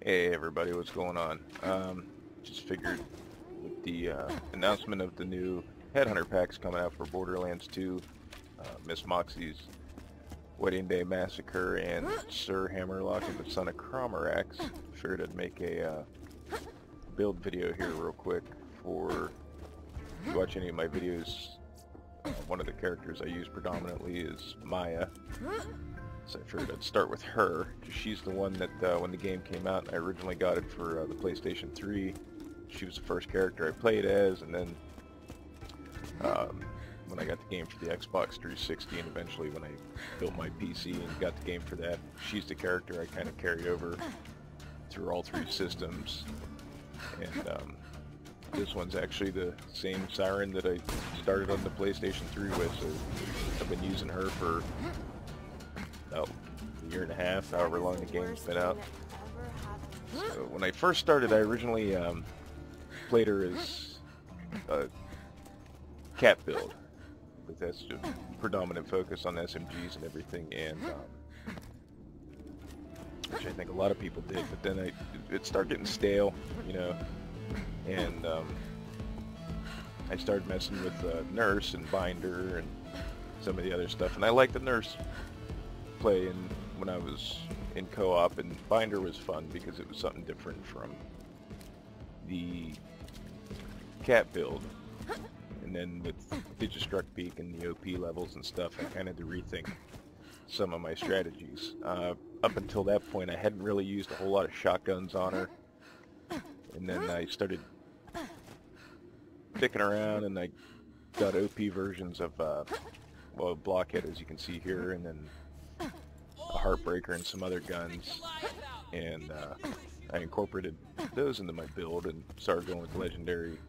Hey everybody, what's going on? Just figured with the announcement of the new Headhunter packs coming out for Borderlands 2, Miss Moxie's Wedding Day Massacre, and Sir Hammerlock and the Son of Cromerax, figured I'd make a build video here real quick for, if you watch any of my videos, one of the characters I use predominantly is Maya. So I figured I'd start with her, because she's the one that, when the game came out, I originally got it for the PlayStation 3. She was the first character I played as, and then when I got the game for the Xbox 360, and eventually when I built my PC and got the game for that, she's the character I kind of carried over through all three systems. And this one's actually the same Siren that I started on the PlayStation 3 with, so I've been using her for about a year and a half, however long the game's been out. So when I first started, I originally played her as a cat build, but that's a predominant focus on SMGs and everything, and which I think a lot of people did. But then it started getting stale, you know, and I started messing with Nurse and Binder and some of the other stuff, and I liked the Nurse play when I was in co-op, and Binder was fun because it was something different from the cat build. And then with Digistruct Peak and the OP levels and stuff, I kind of had to rethink some of my strategies. Up until that point, I hadn't really used a whole lot of shotguns on her, and then I started dicking around, and I got OP versions of well, Blockhead, as you can see here, and then a Heartbreaker and some other guns, and I incorporated those into my build and started going with legendary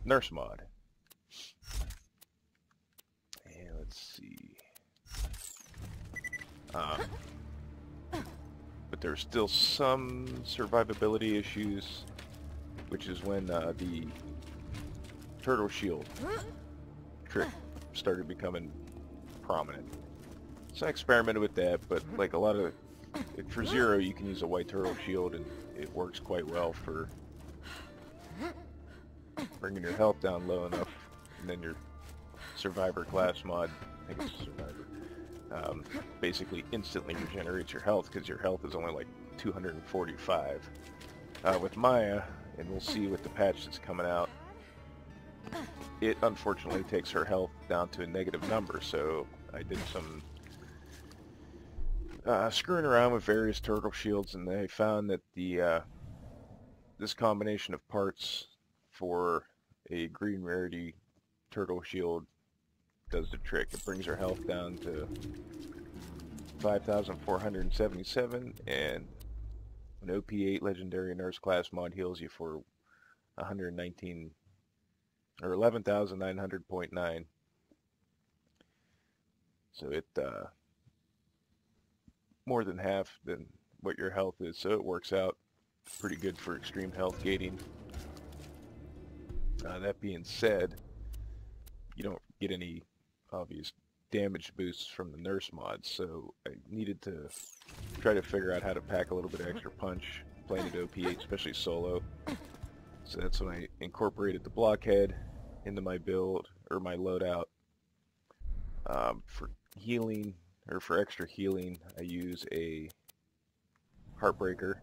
Nurse mod. And let's see. But there's still some survivability issues, which is when the turtle shield trick started becoming prominent. So I experimented with that, but like a lot of, for Zero you can use a white turtle shield and it works quite well for bringing your health down low enough, and then your Survivor class mod, I think it's Survivor, basically instantly regenerates your health because your health is only like 245. With Maya, and we'll see with the patch that's coming out, it unfortunately takes her health down to a negative number, so I did some screwing around with various turtle shields, and I found that the this combination of parts for a green rarity turtle shield does the trick. It brings her health down to 5,477, and an OP8 legendary nurse class mod heals you for 119 or 11,900.9. So it more than half than what your health is, so it works out pretty good for extreme health gating. That being said, you don't get any obvious damage boosts from the nurse mod, so I needed to try to figure out how to pack a little bit of extra punch playing at OP8, especially solo. So that's when I incorporated the Blockhead into my build, or my loadout. For healing, or for extra healing, I use a Heartbreaker,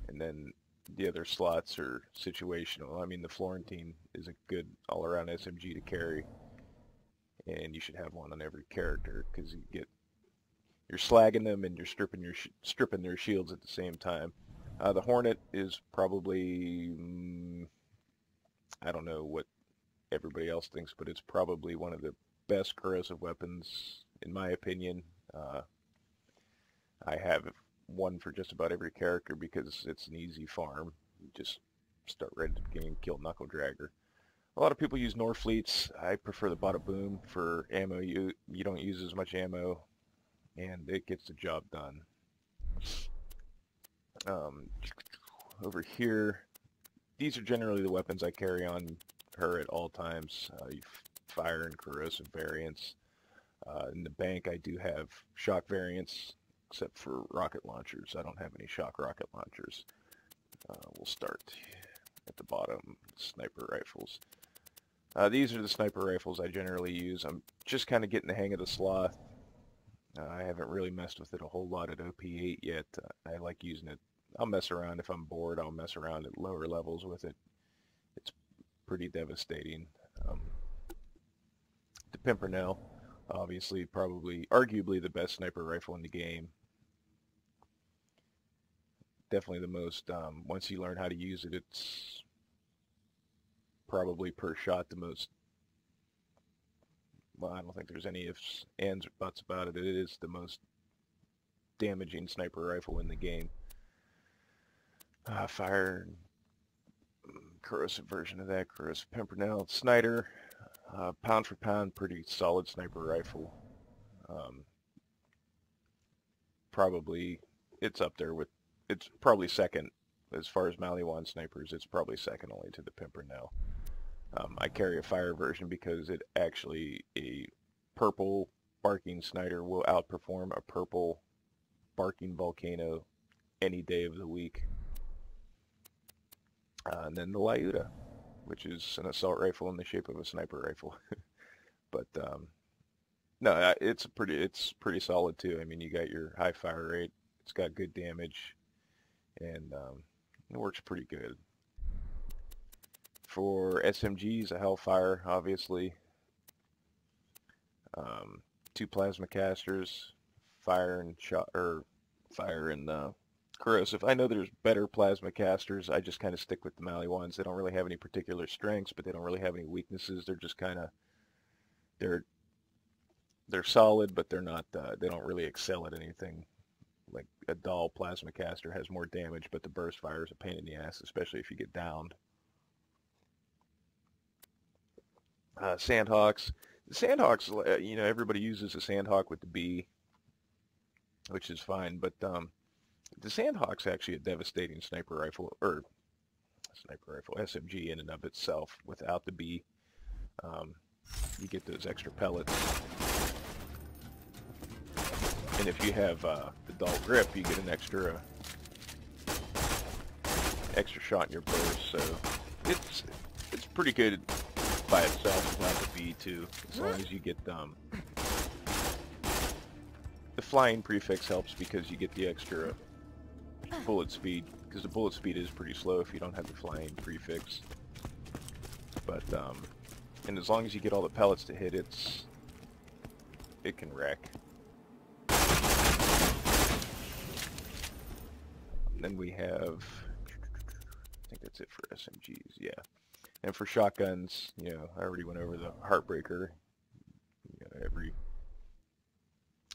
and then the other slots are situational. I mean, the Florentine is a good all-around SMG to carry, and you should have one on every character because you're slagging them and you're stripping their shields at the same time. The Hornet is probably, I don't know what everybody else thinks, but it's probably one of the best corrosive weapons in my opinion. I have one for just about every character because it's an easy farm. You just start right at the beginning, kill Knuckle Dragger. A lot of people use Norfleets. I prefer the Bada Boom for ammo. You don't use as much ammo, and it gets the job done. Over here, these are generally the weapons I carry on her at all times. Fire and corrosive variants. In the bank, I do have shock variants, except for rocket launchers. I don't have any shock rocket launchers. We'll start at the bottom, sniper rifles. These are the sniper rifles I generally use. I'm just kind of getting the hang of the sloth. I haven't really messed with it a whole lot at OP8 yet. I like using it. I'll mess around if I'm bored. I'll mess around at lower levels with it. It's pretty devastating. The Pimpernel, obviously, probably, arguably the best sniper rifle in the game. Definitely the most, once you learn how to use it, it's probably per shot the most, well, I don't think there's any ifs, ands, or buts about it. It is the most damaging sniper rifle in the game. Fire, corrosive version of that, corrosive Pimpernel. Snyder, pound for pound, pretty solid sniper rifle. Probably, it's up there with, it's probably second, as far as Maliwan snipers, it's probably second only to the Pimpernel. I carry a fire version because it actually, a purple barking Snyder will outperform a purple barking Volcano any day of the week. And then the Lyuta, which is an assault rifle in the shape of a sniper rifle. But no, it's pretty solid too. I mean, you got your high fire rate, it's got good damage, and it works pretty good. For SMGs, a Hellfire, obviously. 2 plasma casters, fire and corrosive. I know there's better plasma casters. I just kind of stick with the Maliwans. They don't really have any particular strengths, but they don't really have any weaknesses. They're just kind of, they're solid, but they're not. They don't really excel at anything. Like a dull plasma caster has more damage, but the burst fire is a pain in the ass, especially if you get downed. Sandhawks. The Sandhawks, you know, everybody uses a Sandhawk with the B, which is fine, but the Sandhawk's actually a devastating sniper rifle, SMG in and of itself without the B. You get those extra pellets. And if you have the dull grip, you get an extra shot in your burst, so it's pretty good by itself without the B too, as long as you get the flying prefix helps because you get the extra bullet speed, because the bullet speed is pretty slow if you don't have the flying prefix. But and as long as you get all the pellets to hit, it can wreck. Then we have, I think that's it for SMGs, yeah. And for shotguns, you know, I already went over the Heartbreaker. You know,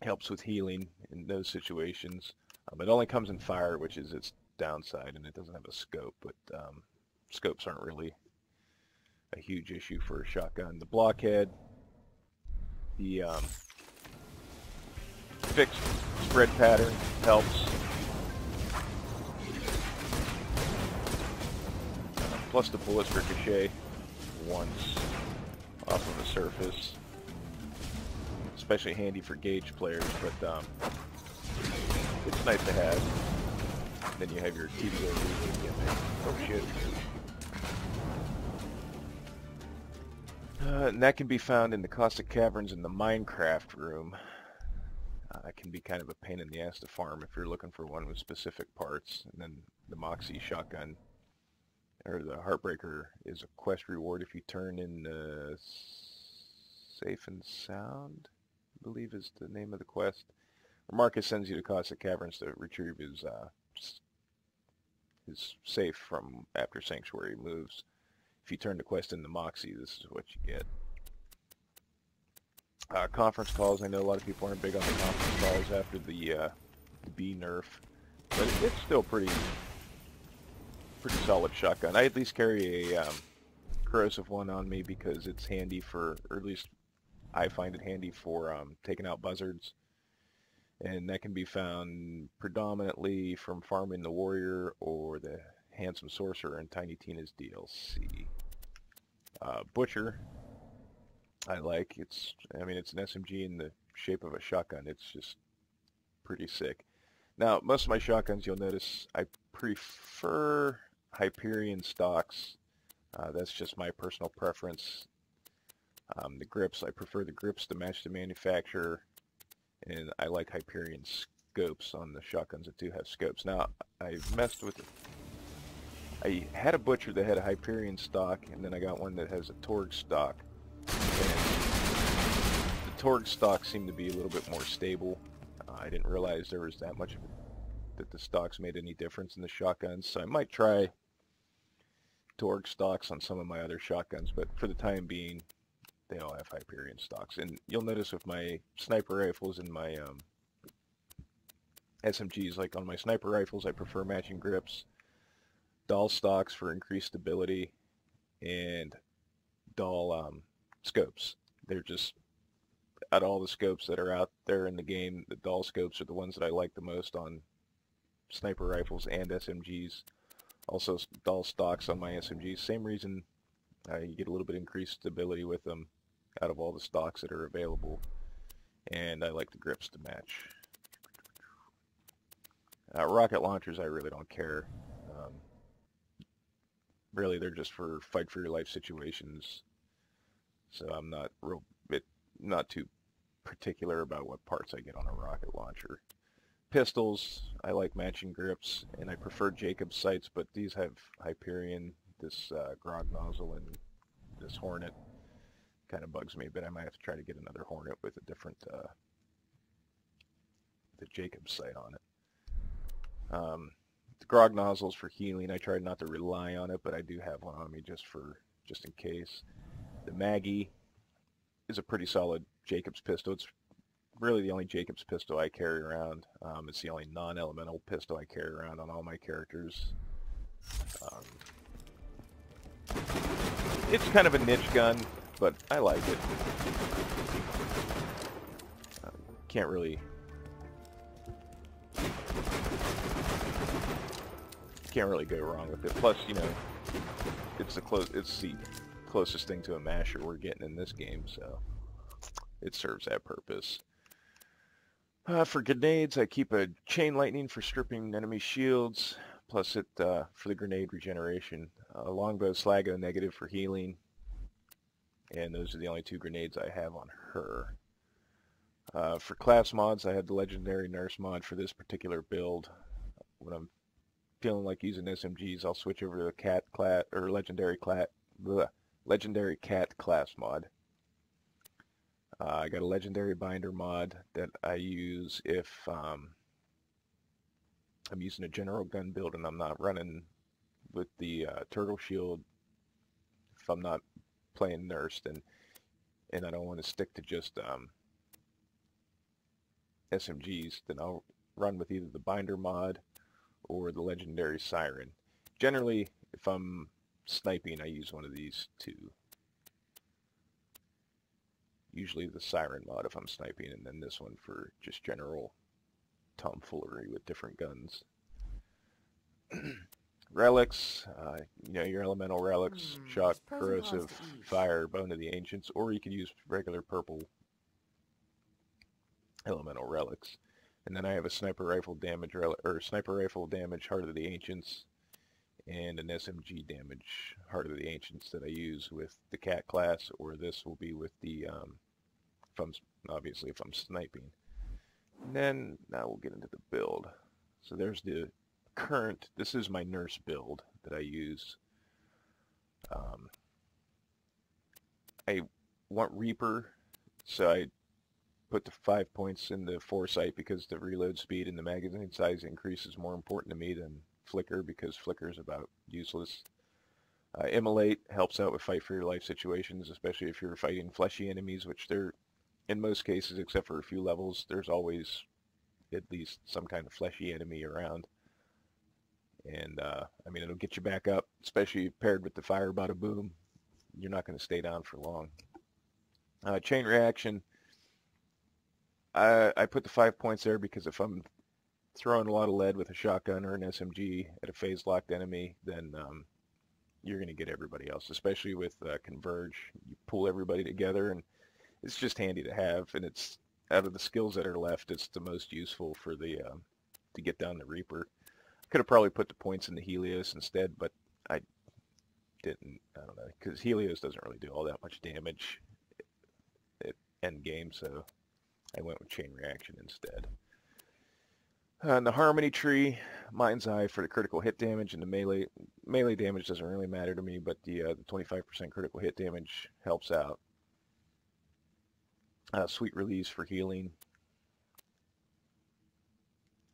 helps with healing in those situations. It only comes in fire, which is its downside, and it doesn't have a scope, but scopes aren't really a huge issue for a shotgun. The Blockhead, the fixed spread pattern helps. Plus the bullets ricochet once off of the surface. Especially handy for gauge players, but it's nice to have. Then you have your TDO reload gimmick. Oh shit. And that can be found in the Caustic Caverns in the Minecraft room. It can be kind of a pain in the ass to farm if you're looking for one with specific parts. And then the Moxie shotgun, or the Heartbreaker, is a quest reward if you turn in Safe and Sound, I believe is the name of the quest. Marcus sends you to Caustic Caverns to retrieve his safe from after Sanctuary moves. If you turn the quest in the Moxie, this is what you get. Conference calls. I know a lot of people aren't big on the conference calls after the B nerf, but it's still pretty solid shotgun. I at least carry a corrosive one on me because it's handy for, or at least I find it handy for taking out buzzards, and that can be found predominantly from farming the warrior or the handsome sorcerer in Tiny Tina's DLC. Butcher, I like. It's an SMG in the shape of a shotgun. It's just pretty sick. Now, most of my shotguns, you'll notice I prefer Hyperion stocks. That's just my personal preference. The grips, I prefer the grips to match the manufacturer, and I like Hyperion scopes on the shotguns that do have scopes. Now, I messed with it. I had a butcher that had a Hyperion stock, and then I got one that has a Torg stock. And the Torg stock seemed to be a little bit more stable. I didn't realize there was that much of it, that the stocks made any difference in the shotguns, so I might try Torg stocks on some of my other shotguns, but for the time being, they all have Hyperion stocks. And you'll notice with my sniper rifles and my SMGs, like on my sniper rifles, I prefer matching grips, Dahl stocks for increased stability, and Dahl scopes. They're just, out of all the scopes that are out there in the game, the Dahl scopes are the ones that I like the most on sniper rifles and SMGs. Also Dahl stocks on my SMGs. Same reason, you get a little bit increased stability with them out of all the stocks that are available. And I like the grips to match. Rocket launchers, I really don't care. Really, they're just for fight for your life situations. So I'm not too particular about what parts I get on a rocket launcher. Pistols, I like matching grips, and I prefer Jacob's sights, but these have Hyperion, this Grog nozzle, and this Hornet. Kind of bugs me, but I might have to try to get another Hornet with a different the Jacob's sight on it. The Grog nozzles for healing, I tried not to rely on it, but I do have one on me just in case. The Maggie is a pretty solid Jacob's pistol. It's really the only Jacob's pistol I carry around. It's the only non-elemental pistol I carry around on all my characters. It's kind of a niche gun, but I like it. Can't really go wrong with it. Plus, you know, it's the closest thing to a masher we're getting in this game, so it serves that purpose. For grenades, I keep a chain lightning for stripping enemy shields, plus it for the grenade regeneration. Longbow Slago negative for healing, and those are the only two grenades I have on her. For class mods, I have the legendary nurse mod for this particular build. When I'm feeling like using SMGs, I'll switch over to the cat class or legendary cat class mod. I got a legendary binder mod that I use if I'm using a general gun build and I'm not running with the turtle shield. If I'm not playing nurse, and I don't want to stick to just SMGs, then I'll run with either the binder mod or the legendary siren. Generally, if I'm sniping, I use one of these two. Usually the siren mod if I'm sniping, and then this one for just general tomfoolery with different guns. Relics, you know, your elemental relics, shock, corrosive, fire, bone of the ancients, or you could use regular purple elemental relics. And then I have a sniper rifle damage heart of the ancients, and an SMG damage heart of the ancients that I use with the cat class, or this will be with the if I'm sniping. And then now we'll get into the build. So there's the current. This is my nurse build that I use. I want Reaper, so I put the 5 points in the foresight because the reload speed and the magazine size increase is more important to me than flicker, because flicker is about useless. Immolate helps out with fight for your life situations, especially if you're fighting fleshy enemies, which they're, in most cases, except for a few levels, there's always at least some kind of fleshy enemy around. And, I mean, it'll get you back up, especially paired with the fire bada boom. You're not going to stay down for long. Chain reaction. I put the 5 points there because if I'm throwing a lot of lead with a shotgun or an SMG at a phase-locked enemy, then you're going to get everybody else, especially with Converge. You pull everybody together, and it's just handy to have, and it's out of the skills that are left, it's the most useful for the to get down the Reaper. Could have probably put the points in the Helios instead, but I didn't. I don't know, because Helios doesn't really do all that much damage at end game, so I went with Chain Reaction instead. And the Harmony Tree, Mind's Eye for the critical hit damage, and the melee damage doesn't really matter to me, but the 25% critical hit damage helps out. Sweet Release for healing.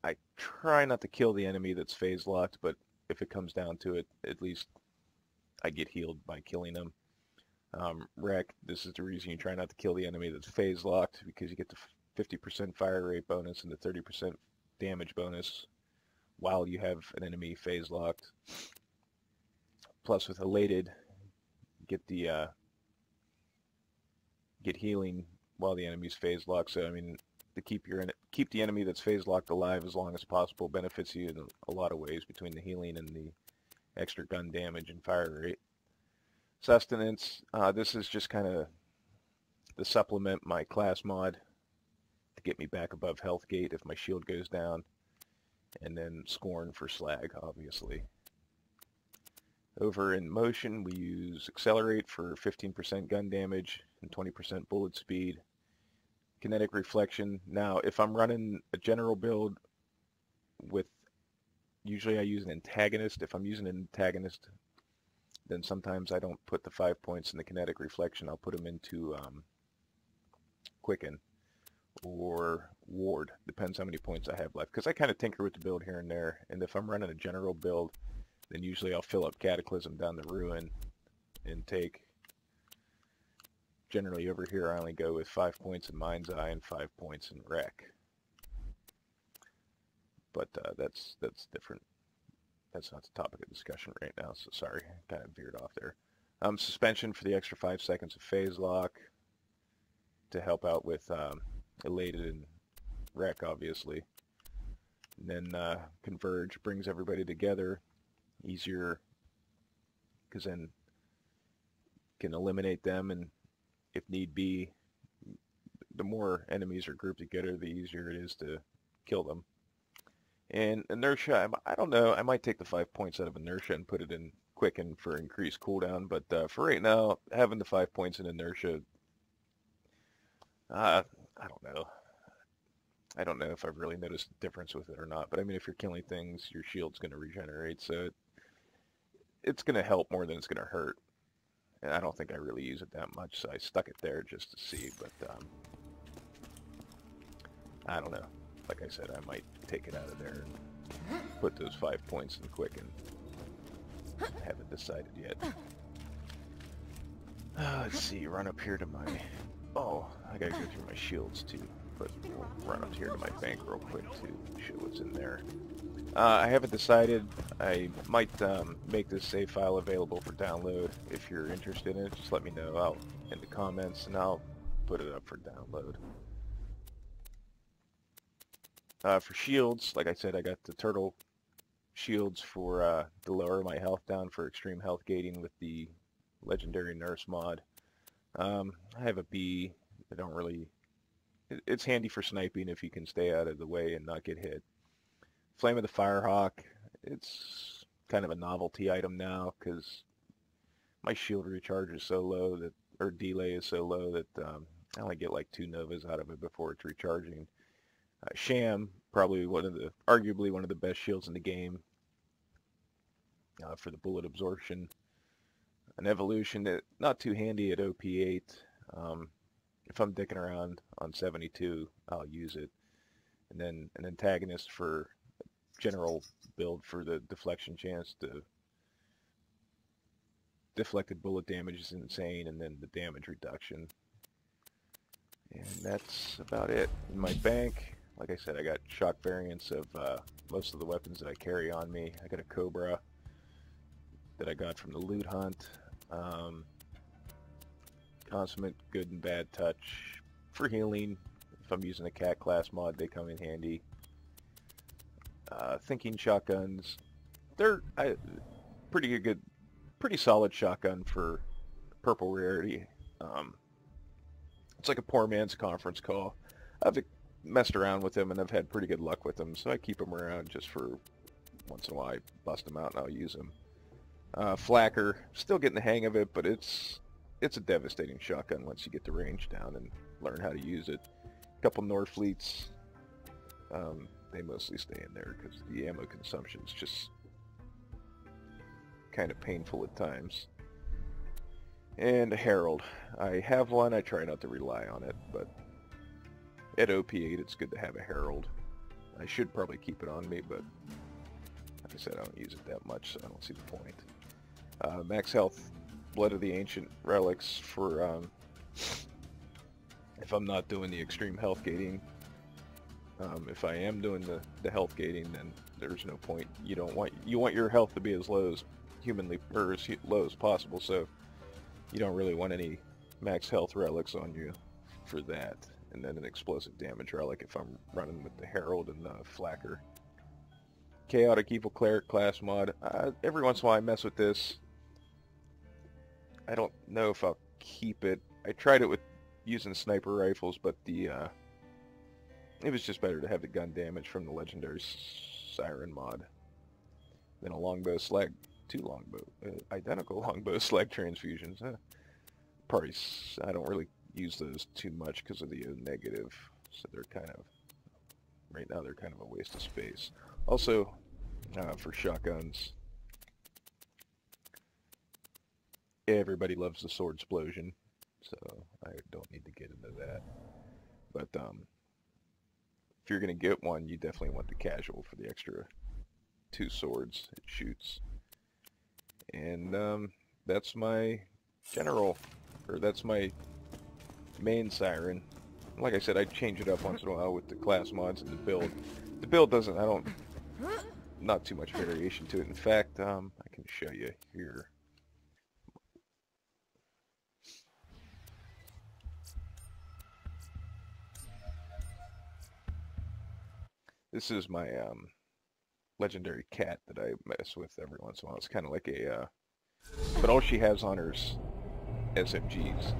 I try not to kill the enemy that's phase locked, but if it comes down to it, at least I get healed by killing them. Wreck, this is the reason you try not to kill the enemy that's phase locked, because you get the 50% fire rate bonus and the 30% damage bonus while you have an enemy phase locked. Plus with Elated, get the get healing while the enemy's phase locked. So I mean, to keep the enemy that's phase locked alive as long as possible benefits you in a lot of ways, between the healing and the extra gun damage and fire rate. Sustenance, this is just kind of to supplement my class mod to get me back above health gate if my shield goes down, and then Scorn for slag, obviously. Over in motion, we use Accelerate for 15% gun damage and 20% bullet speed. Kinetic Reflection. Now, if I'm running a general build with, usually I use an antagonist. If I'm using an antagonist, then sometimes I don't put the 5 points in the Kinetic Reflection. I'll put them into Quicken or Ward. Depends how many points I have left, because I kind of tinker with the build here and there. And if I'm running a general build, then usually I'll fill up Cataclysm down the Ruin and take... Generally over here I only go with 5 points in Mind's Eye and 5 points in Wreck. But that's different. That's not the topic of discussion right now, so sorry, kind of veered off there. Suspension for the extra 5 seconds of phase lock to help out with Elated and Wreck, obviously. And then Converge brings everybody together easier, because then can eliminate them, and if need be, the more enemies are grouped together, the easier it is to kill them. And Inertia, I don't know, I might take the 5 points out of Inertia and put it in Quicken for increased cooldown, but for right now, having the 5 points in Inertia, I don't know. I don't know if I've really noticed a difference with it or not, but I mean, if you're killing things, your shield's going to regenerate, so it's going to help more than it's going to hurt. And I don't think I really use it that much, so I stuck it there just to see, but I don't know. Like I said, I might take it out of there and put those 5 points in Quicken. Haven't decided yet. Let's see, run up here to my... Oh, I gotta go through my shields too, but we'll run up here to my bank real quick to show what's in there. I haven't decided. I might make this save file available for download. If you're interested in it, just let me know out in the comments, and I'll put it up for download. For shields, like I said, I got the turtle shields for to lower my health down for extreme health gating with the legendary nurse mod. I have a B. I don't really... It's handy for sniping if you can stay out of the way and not get hit. Flame of the Firehawk, it's kind of a novelty item now because my shield recharge is so low that, or delay is so low that I only get like 2 novas out of it before it's recharging. Sham, probably arguably one of the best shields in the game for the bullet absorption. An evolution that not too handy at OP8. If I'm dicking around on 72, I'll use it. And then an antagonist for general build for the deflection chance. The deflected bullet damage is insane, and then the damage reduction. And that's about it. In my bank, like I said, I got shock variants of most of the weapons that I carry on me. I got a Cobra that I got from the loot hunt. Consummate Good and Bad Touch for healing. If I'm using a cat class mod, they come in handy. Thinking shotguns, they're pretty solid shotgun for purple rarity. It's like a poor man's conference call. I've messed around with them and I've had pretty good luck with them, so I keep them around just for once in a while. I bust them out and I'll use them. Flacker, still getting the hang of it, but it's a devastating shotgun once you get the range down and learn how to use it. A couple Norfleets, they mostly stay in there because the ammo consumption is just kind of painful at times. And a Herald. I have one, I try not to rely on it, but at OP8 it's good to have a Herald. I should probably keep it on me, but like I said, I don't use it that much, so I don't see the point. Max health, Blood of the Ancient Relics for if I'm not doing the extreme health gating. If I am doing the health gating, then there's no point. You want your health to be as low as low as possible, so you don't really want any max health relics on you for that. And then an explosive damage relic if I'm running with the Herald and the Flacker. Chaotic Evil Cleric class mod. Every once in a while I mess with this. I don't know if I'll keep it. I tried it with using sniper rifles, but it was just better to have the gun damage from the legendary Siren mod than a longbow slag. Identical longbow slag transfusions. Probably, I don't really use those too much because of the negative, so they're kind of, right now they're kind of a waste of space. Also, for shotguns, everybody loves the sword explosion, so I don't need to get into that. But if you're going to get one, you definitely want the casual for the extra 2 swords it shoots. And that's my general, or that's my main Siren. Like I said, I change it up once in a while with the class mods and the build. The build doesn't, not too much variation to it. In fact, I can show you here. This is my legendary cat that I mess with every once in a while. It's kind of like a, but all she has on her is SMGs,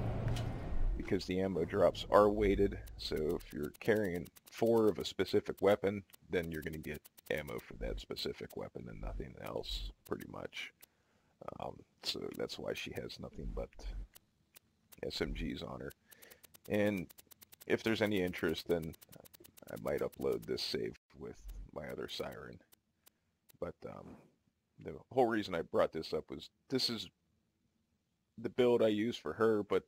because the ammo drops are weighted, so if you're carrying 4 of a specific weapon, then you're going to get ammo for that specific weapon and nothing else, pretty much. So that's why she has nothing but SMGs on her. And if there's any interest, then I might upload this save with my other Siren. But the whole reason I brought this up was this is the build I use for her, but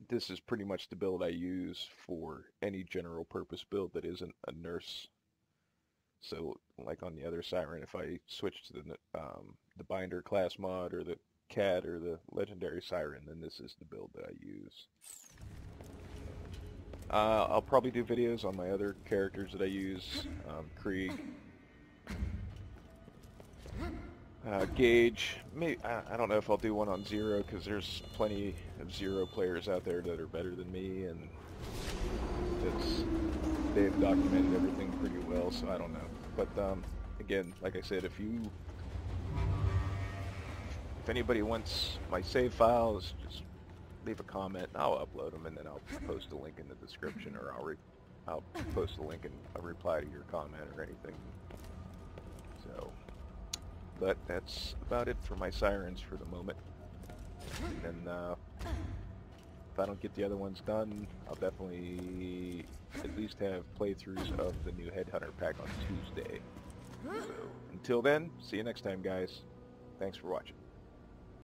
this is pretty much the build I use for any general purpose build that isn't a nurse. So like on the other Siren, if I switch to the Binder class mod or the Cat or the legendary Siren, then this is the build that I use. I'll probably do videos on my other characters that I use, Krieg, Gage. Maybe, I don't know if I'll do one on Zero, because there's plenty of Zero players out there that are better than me, and they've documented everything pretty well, so I don't know. But again, like I said, if anybody wants my save files, just leave a comment and I'll upload them, and then I'll post a link in the description, or I'll post a link and a reply to your comment or anything. So, but that's about it for my Sirens for the moment. And if I don't get the other ones done, I'll definitely at least have playthroughs of the new Headhunter pack on Tuesday. So, until then, see you next time, guys. Thanks for watching.